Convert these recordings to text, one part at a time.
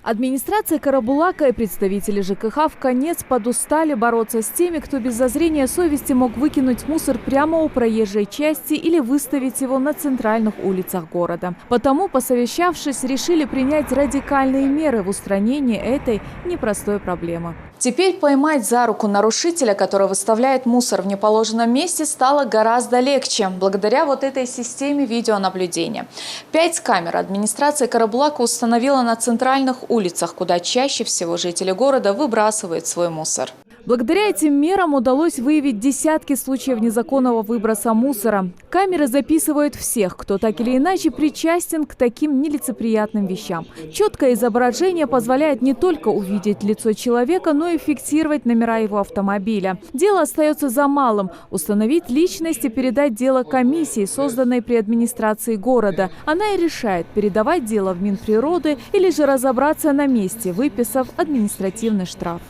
Администрация Карабулака и представители ЖКХ в конец подустали бороться с теми, кто без зазрения совести мог выкинуть мусор прямо у проезжей части или выставить его на центральных улицах города. Потому, посовещавшись, решили принять радикальные меры в устранении этой непростой проблемы. Теперь поймать за руку нарушителя, который выставляет мусор в неположенном месте, стало гораздо легче, благодаря вот этой системе видеонаблюдения. 5 камер администрация Карабулака установила на центральных улицах, куда чаще всего жители города выбрасывают свой мусор. Благодаря этим мерам удалось выявить десятки случаев незаконного выброса мусора. Камеры записывают всех, кто так или иначе причастен к таким нелицеприятным вещам. Четкое изображение позволяет не только увидеть лицо человека, но и фиксировать номера его автомобиля. Дело остается за малым – установить личность и передать дело комиссии, созданной при администрации города. Она и решает, передавать дело в Минприроды или же разобраться на месте, выписав административный штраф.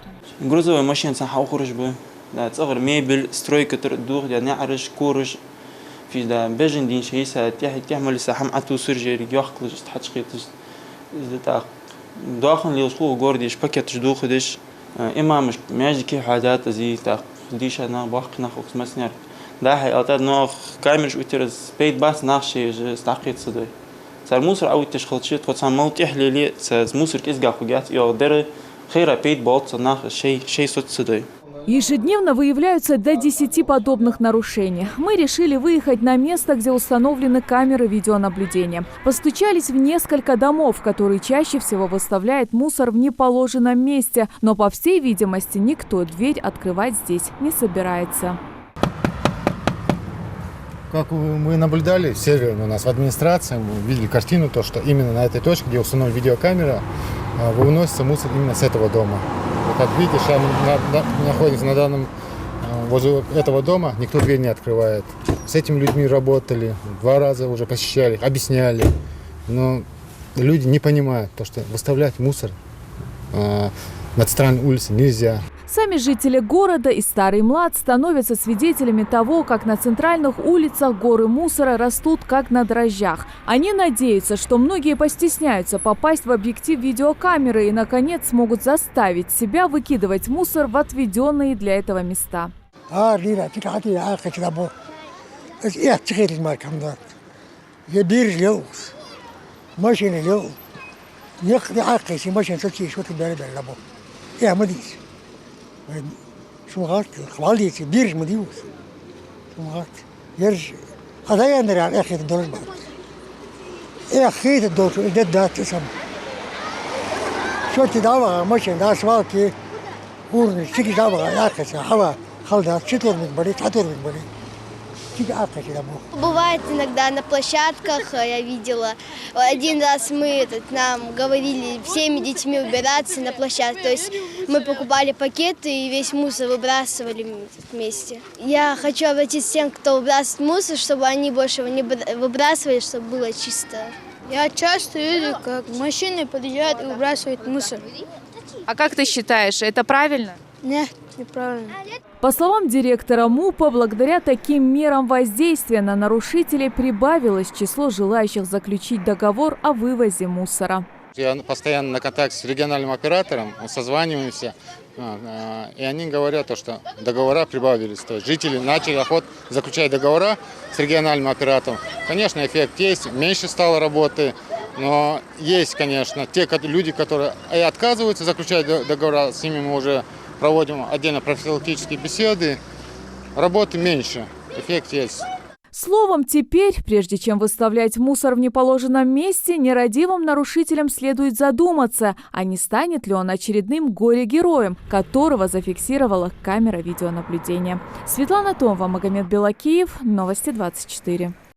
Грузовая машина сахаухурж бы, да, цавр мебель, стройка трдух, да, неарыш, курыш, في да, бежен дин шейса, тяхмали сахам ату сыржери, яхклыш, тхачкитыш, да, داخل ليوصلوا جورديش باكيت جدوخ ديش إما مش ماجيكي حاجات زي تا ديش أنا باقي ناخذ مسنير ده حياتات ناخ كاميرش وترز بيت باس ناخشي استعقيد صدي صار موسر أو تشخلشيت وتصام موت يحلي صار موسر كيس جاخوجات يقدر خير بيت بوت ناخ شيء صوت صدي. Ежедневно выявляются до 10 подобных нарушений. Мы решили выехать на место, где установлены камеры видеонаблюдения. Постучались в несколько домов, которые чаще всего выставляют мусор в неположенном месте. Но, по всей видимости, никто дверь открывать здесь не собирается. Как мы наблюдали, все у нас в администрации, мы видели картину, то, что именно на этой точке, где установлена видеокамера, выносится мусор именно с этого дома. Как видите, находится на данном, возле этого дома, никто дверь не открывает. С этими людьми работали, 2 раза уже посещали, объясняли. Но люди не понимают, то, что выставлять мусор на центральной улице нельзя. Сами жители города и старый млад становятся свидетелями того, как на центральных улицах горы мусора растут как на дрожжах. Они надеются, что многие постесняются попасть в объектив видеокамеры и, наконец, смогут заставить себя выкидывать мусор в отведенные для этого места. شمغات خواليتي بيرج مديوس شمغات يرج هذا يندر على أخي الدولار بعد أخي الدولار إذا دات اسم شو تداوى ماشين دا سوالكي ورني تيجي داوى يا أخي هوا خالد شتور مقبري تعتور مقبري تيجي أخي كده بو. Бывает иногда на площадках, я видела. Один раз нам говорили всеми детьми убираться на площадке. То есть мы покупали пакеты и весь мусор выбрасывали вместе. Я хочу обратиться к тем, кто выбрасывает мусор, чтобы они больше его не выбрасывали, чтобы было чисто. Я часто вижу, как машины подъезжают и выбрасывают мусор. А как ты считаешь, это правильно? Нет, неправильно. По словам директора МУПа, благодаря таким мерам воздействия на нарушителей прибавилось число желающих заключить договор о вывозе мусора. Я постоянно на контакте с региональным оператором, созваниваемся, и они говорят, что договора прибавились. То есть жители начали охотно заключать договора с региональным оператором. Конечно, эффект есть, меньше стало работы, но есть, конечно, те люди, которые отказываются заключать договора, с ними мы уже проводим отдельно профилактические беседы, работы меньше, эффект есть. Словом, теперь, прежде чем выставлять мусор в неположенном месте, нерадивым нарушителям следует задуматься, а не станет ли он очередным горе-героем, которого зафиксировала камера видеонаблюдения. Светлана Томова, Магомед Белакиев, Новости 24.